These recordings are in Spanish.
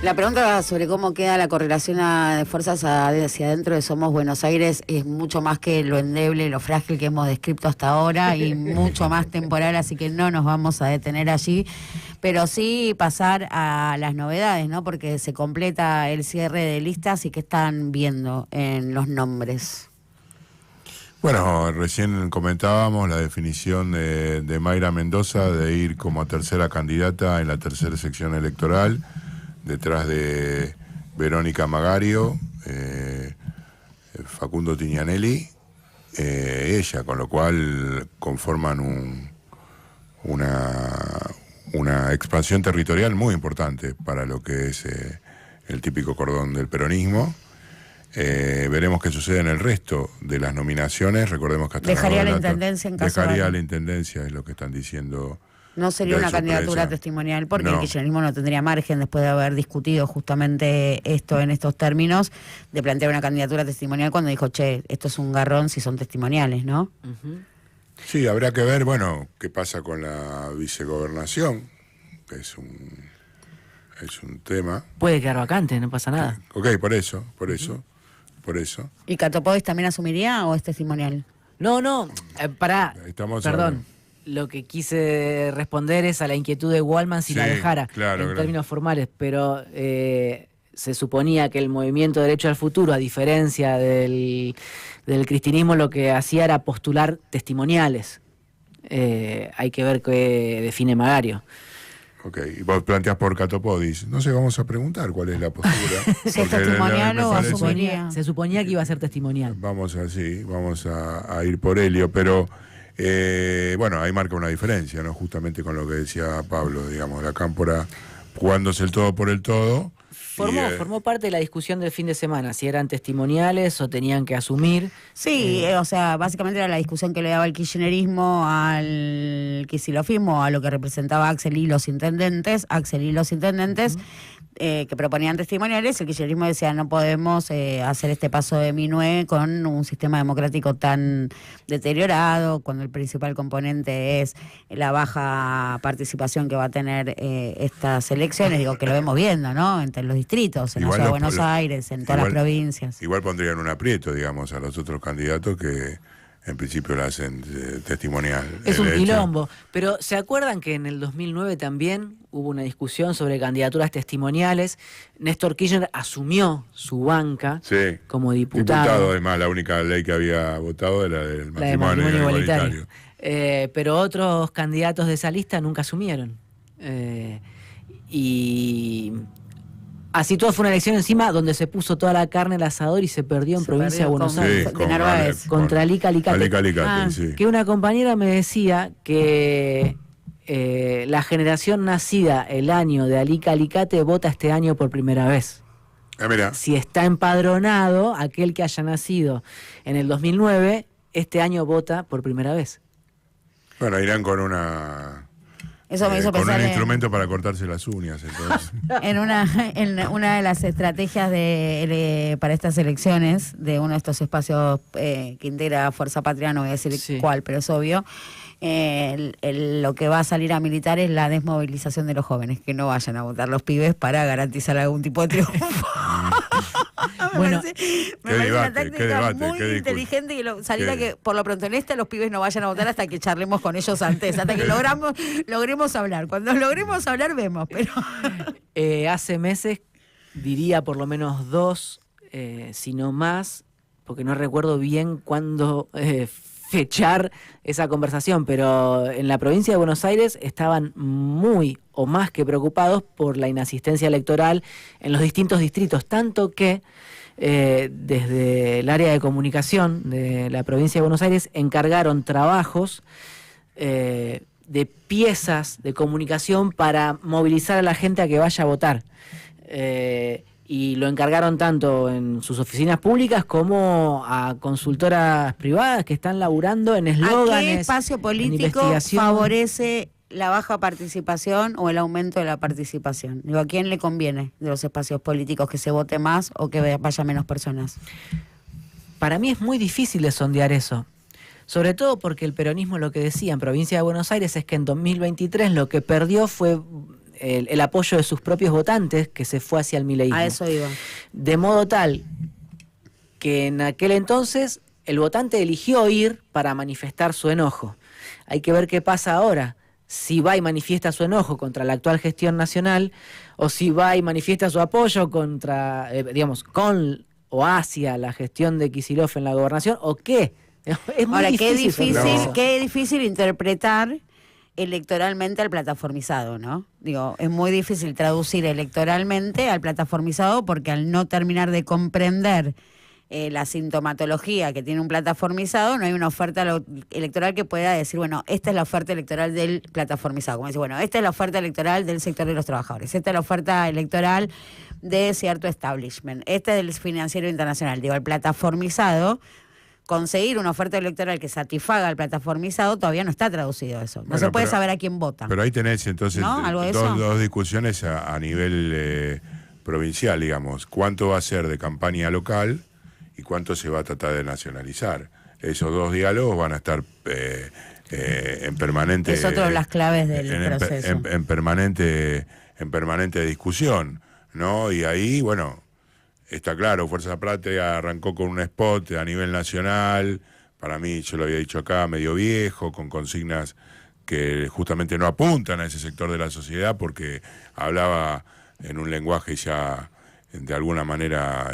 La pregunta sobre cómo queda la correlación de fuerzas hacia adentro de Somos Buenos Aires es mucho más que lo endeble, lo frágil que hemos descrito hasta ahora y mucho más temporal, así que no nos vamos a detener allí, pero sí pasar a las novedades, ¿no? Porque se completa el cierre de listas y qué están viendo en los nombres. Bueno, recién comentábamos la definición de Mayra Mendoza de ir como tercera candidata en la tercera sección electoral, detrás de Verónica Magario, Facundo Tignanelli, ella, con lo cual conforman una expansión territorial muy importante para lo que es el típico cordón del peronismo. Veremos qué sucede en el resto de las nominaciones. Recordemos que hasta dejaría la intendencia en caso dejaría la intendencia, es lo que están diciendo. No sería una candidatura testimonial porque el kirchnerismo no tendría margen, después de haber discutido justamente esto en estos términos, de plantear una candidatura testimonial cuando dijo, che, esto es un garrón si son testimoniales, ¿no? Uh-huh. Sí, habrá que ver, bueno, qué pasa con la vicegobernación, que es un tema. Puede quedar vacante, no pasa nada. Ok, por eso. ¿Y Catopodis también asumiría o es testimonial? No, perdón. Lo que quise responder es a la inquietud de Wallman si la dejara, en términos formales, pero se suponía que el movimiento Derecho al Futuro, a diferencia del cristinismo, lo que hacía era postular testimoniales. Hay que ver qué define Magario. Ok, y vos planteás por Catopodis. No sé, vamos a preguntar cuál es la postura. ¿Si es testimonial o asumiría? Se suponía que iba a ser testimonial. Vamos a ir por Helio, pero bueno, ahí marca una diferencia, ¿no? Justamente con lo que decía Pablo, digamos, la Cámpora jugándose el todo por el todo. Formó parte de la discusión del fin de semana, si eran testimoniales o tenían que asumir. Sí, o sea, básicamente era la discusión que le daba el kirchnerismo al quisilofismo, a lo que representaba Axel y los intendentes, que proponían testimoniales. El kirchnerismo decía, no podemos hacer este paso de minué con un sistema democrático tan deteriorado, cuando el principal componente es la baja participación que va a tener estas elecciones. Digo, que lo vemos viendo, ¿no? Entre los distritos, en la Ciudad de Buenos Aires, en todas las provincias. Igual pondrían un aprieto, digamos, a los otros candidatos que en principio la hacen testimonial. Es un quilombo. Pero ¿se acuerdan que en el 2009 también hubo una discusión sobre candidaturas testimoniales? Néstor Kirchner asumió su banca como diputado. Además, la única ley que había votado era el matrimonio igualitario. Pero otros candidatos de esa lista nunca asumieron. Y así todo fue una elección encima donde se puso toda la carne al asador y se perdió en provincia de Buenos Aires. Contra Alica Alicate. Sí. Que una compañera me decía que la generación nacida el año de Alica Alicate vota este año por primera vez. Mira. Si está empadronado, aquel que haya nacido en el 2009, este año vota por primera vez. Bueno, irán con una... Eso me hizo con pensar un instrumento para cortarse las uñas, entonces. en una de las estrategias para estas elecciones, de uno de estos espacios que integra Fuerza Patria, no voy a decir cuál, pero es obvio, lo que va a salir a militar es la desmovilización de los jóvenes, que no vayan a votar los pibes para garantizar algún tipo de triunfo. Bueno, me parece una táctica muy inteligente y salir a que por lo pronto en los pibes no vayan a votar hasta que charlemos con ellos antes, hasta que logremos hablar. Cuando logremos hablar vemos, pero hace meses, diría por lo menos 2, si no más, porque no recuerdo bien cuándo fechar esa conversación, pero en la provincia de Buenos Aires estaban muy o más que preocupados por la inasistencia electoral en los distintos distritos, tanto que desde el área de comunicación de la provincia de Buenos Aires encargaron trabajos de piezas de comunicación para movilizar a la gente a que vaya a votar. Y lo encargaron tanto en sus oficinas públicas como a consultoras privadas que están laburando en eslóganes. ¿A qué espacio político favorece la baja participación o el aumento de la participación? Digo, ¿a quién le conviene de los espacios políticos que se vote más o que vaya menos personas? Para mí es muy difícil de sondear eso. Sobre todo porque el peronismo, lo que decía en provincia de Buenos Aires es que en 2023 lo que perdió fue el apoyo de sus propios votantes que se fue hacia el mileísmo. A eso iba. De modo tal que en aquel entonces el votante eligió ir para manifestar su enojo. Hay que ver qué pasa ahora. Si va y manifiesta su enojo contra la actual gestión nacional, o si va y manifiesta su apoyo contra, con o hacia la gestión de Kicillof en la gobernación, o qué. Es muy Ahora, difícil. qué difícil interpretar electoralmente al plataformizado, ¿no? Digo, es muy difícil traducir electoralmente al plataformizado porque al no terminar de comprender la sintomatología que tiene un plataformizado, no hay una oferta electoral que pueda decir, bueno, esta es la oferta electoral del plataformizado. Como decir, bueno, esta es la oferta electoral del sector de los trabajadores, esta es la oferta electoral de cierto establishment, este es del financiero internacional. Digo, el plataformizado, conseguir una oferta electoral que satisfaga al plataformizado, todavía no está traducido eso. No se puede saber a quién vota. Pero ahí tenés entonces dos discusiones a nivel provincial, digamos. ¿Cuánto va a ser de campaña local y cuánto se va a tratar de nacionalizar? Esos dos diálogos van a estar en permanente... Es otra de las claves del proceso. En permanente discusión, ¿no? Y ahí, bueno... Está claro, Fuerza Patria arrancó con un spot a nivel nacional, para mí, yo lo había dicho acá, medio viejo, con consignas que justamente no apuntan a ese sector de la sociedad porque hablaba en un lenguaje ya de alguna manera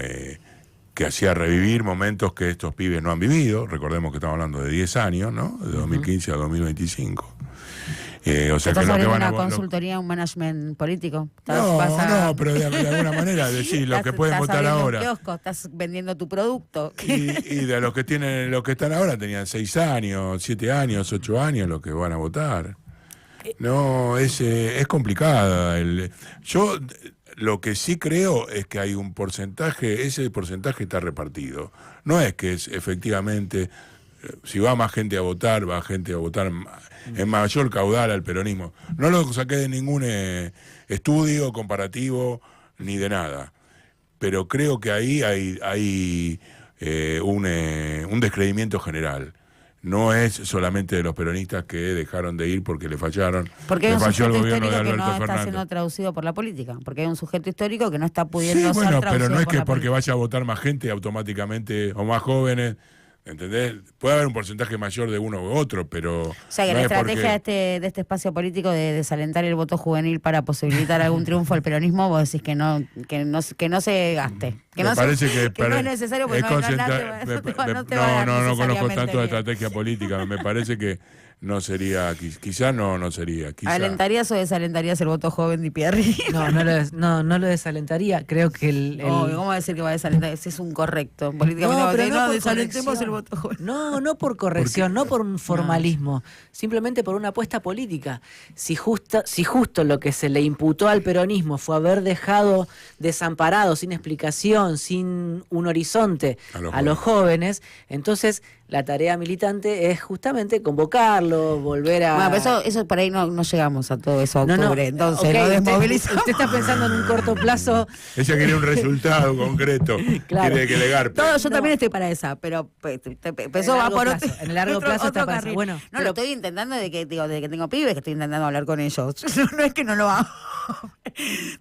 que hacía revivir momentos que estos pibes no han vivido. Recordemos que estamos hablando de 10 años, ¿no? De 2015 a 2025. O sea, ¿Estás que abriendo una consultoría, un management político? No, pero de alguna manera decir lo que pueden votar ahora. Un kiosco, estás vendiendo tu producto. Y de los que están ahora tenían 6 años, 7 años, 8 años los que van a votar. No, es complicada. Yo lo que sí creo es que hay un porcentaje, ese porcentaje está repartido. No es que es efectivamente, si va más gente a votar, va gente a votar en mayor caudal al peronismo. No lo saqué de ningún estudio comparativo ni de nada. Pero creo que ahí hay un descreimiento general. No es solamente de los peronistas que dejaron de ir porque le fallaron. Porque hay un falló sujeto el gobierno de histórico que Alberto no está Fernández. siendo traducido por la política. Porque hay un sujeto histórico que no está pudiendo ser traducido. Pero no es por que la porque política. vaya a votar más gente automáticamente o más jóvenes. ¿Entendés? Puede haber un porcentaje mayor de uno u otro, pero... O sea, que no la es estrategia porque... de este espacio político de desalentar el voto juvenil para posibilitar algún triunfo al peronismo, vos decís que no se gaste. Que no no es necesario porque no te va a dar no conozco necesariamente tanto de bien. estrategia política. Me parece que no sería... Quizás no sería. ¿Alentarías o desalentarías el voto joven de Pierri? No lo desalentaría. Creo que ¿Cómo va a decir que va a desalentar? Ese es un correcto. Políticamente no desalentemos el voto joven. No por corrección, no por un formalismo, simplemente por una apuesta política. Si justo lo que se le imputó al peronismo fue haber dejado desamparado, sin explicación, sin un horizonte a los jóvenes, entonces la tarea militante es justamente convocarlo, volver a... Bueno, pero eso por ahí no llegamos a todo eso a octubre, entonces okay, lo desmovilizamos. Usted está pensando en un corto plazo. Ella quiere un resultado concreto, claro. Quiere que le garpe. Yo también estoy para esa, pero eso va por otro. En el largo plazo está para eso. Bueno, no, lo estoy intentando desde que tengo pibes, que estoy intentando hablar con ellos. No es que no lo hago.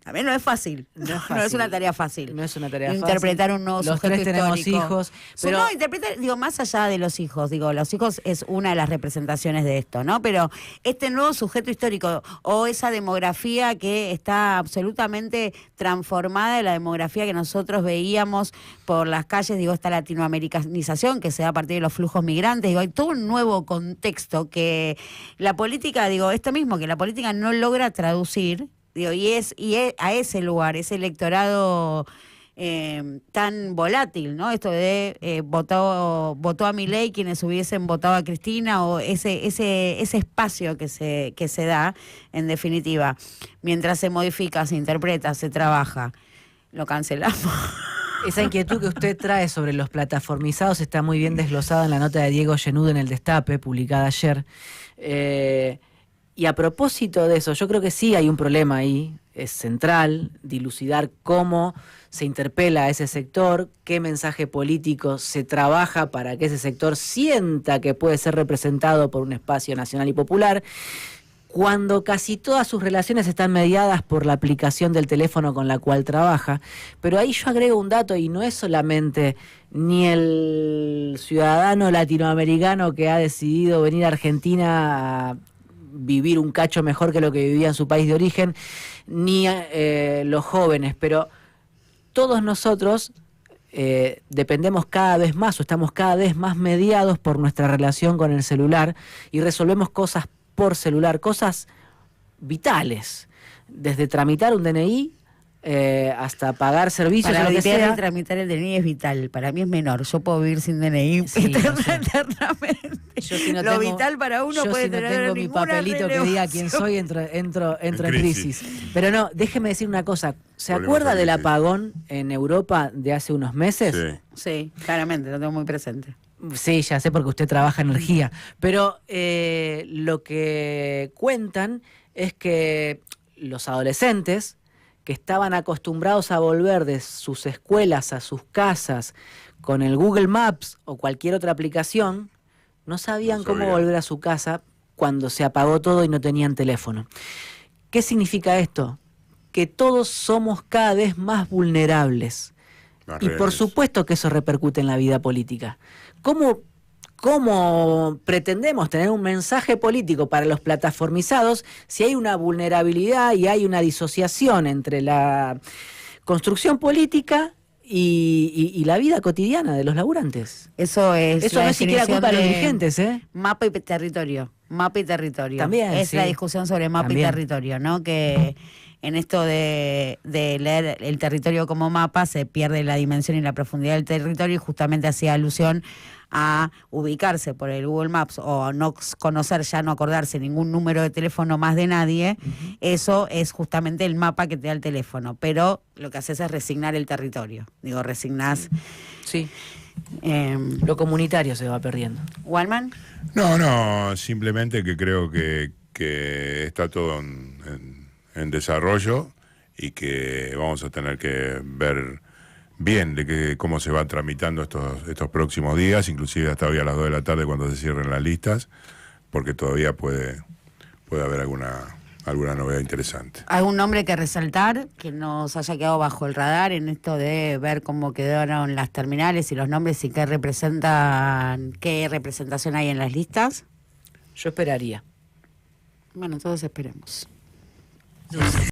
También no es fácil. No es una tarea fácil. No es una tarea fácil. Interpretar un nuevo sujeto histórico. Los tres tenemos hijos. Pero... No, interpretar, más allá de los hijos. Los hijos es una de las representaciones de esto, ¿no? Pero este nuevo sujeto histórico o esa demografía que está absolutamente transformada de la demografía que nosotros veíamos por las calles, esta latinoamericanización que se da a partir de los flujos migrantes, hay todo un nuevo contexto que la política, esto mismo, que la política no logra traducir, y es a ese lugar, ese electorado tan volátil, ¿no? Esto de votó a Milei quienes hubiesen votado a Cristina, o ese espacio que se da, en definitiva, mientras se modifica, se interpreta, se trabaja, lo cancelamos. Esa inquietud que usted trae sobre los plataformizados está muy bien desglosada en la nota de Diego Genudo en El Destape, publicada ayer. Y a propósito de eso, yo creo que sí hay un problema ahí, es central, dilucidar cómo se interpela a ese sector, qué mensaje político se trabaja para que ese sector sienta que puede ser representado por un espacio nacional y popular. cuando casi todas sus relaciones están mediadas por la aplicación del teléfono con la cual trabaja. Pero ahí yo agrego un dato, y no es solamente ni el ciudadano latinoamericano que ha decidido venir a Argentina a vivir un cacho mejor que lo que vivía en su país de origen, ni los jóvenes, pero todos nosotros dependemos cada vez más o estamos cada vez más mediados por nuestra relación con el celular y resolvemos cosas por celular, cosas vitales, desde tramitar un DNI hasta pagar servicios. Para lo que Viteri, sea. tramitar el DNI es vital. Para mí es menor. Yo puedo vivir sin DNI Sí, eternamente. Yo si no Lo tengo, vital para uno yo puede si no tener tengo mi ninguna papelito que diga quién soy, entro en crisis. Pero no, déjeme decir una cosa. ¿Se Volvemos acuerda a del crisis. apagón en Europa de hace unos meses? Sí. Sí, claramente, lo tengo muy presente. Sí, ya sé porque usted trabaja energía, pero lo que cuentan es que los adolescentes que estaban acostumbrados a volver de sus escuelas a sus casas con el Google Maps o cualquier otra aplicación, no sabían cómo volver a su casa cuando se apagó todo y no tenían teléfono. ¿Qué significa esto? Que todos somos cada vez más vulnerables. Las Y por redes. supuesto que eso repercute en la vida política. ¿Cómo pretendemos tener un mensaje político para los plataformizados si hay una vulnerabilidad y hay una disociación entre la construcción política y la vida cotidiana de los laburantes? Eso es. Eso la no es siquiera definición culpa de los de dirigentes, ¿eh? Mapa y territorio. Mapa y territorio. También, es sí. la discusión sobre mapa También. y territorio, ¿no? Que en esto de leer el territorio como mapa se pierde la dimensión y la profundidad del territorio, y justamente hacía alusión a ubicarse por el Google Maps o no conocer, ya no acordarse ningún número de teléfono más de nadie. Eso es justamente el mapa que te da el teléfono, pero lo que haces es resignar el territorio. Digo, resignás. Sí. Lo comunitario se va perdiendo. ¿Walman? No, simplemente que creo que está todo en desarrollo y que vamos a tener que ver bien de cómo se van tramitando estos próximos días, inclusive hasta hoy a las 2 de la tarde cuando se cierren las listas, porque todavía puede haber alguna novedad interesante. ¿Algún nombre que resaltar que nos haya quedado bajo el radar en esto de ver cómo quedaron las terminales y los nombres y qué representación hay en las listas? Yo esperaría. Bueno, todos esperemos.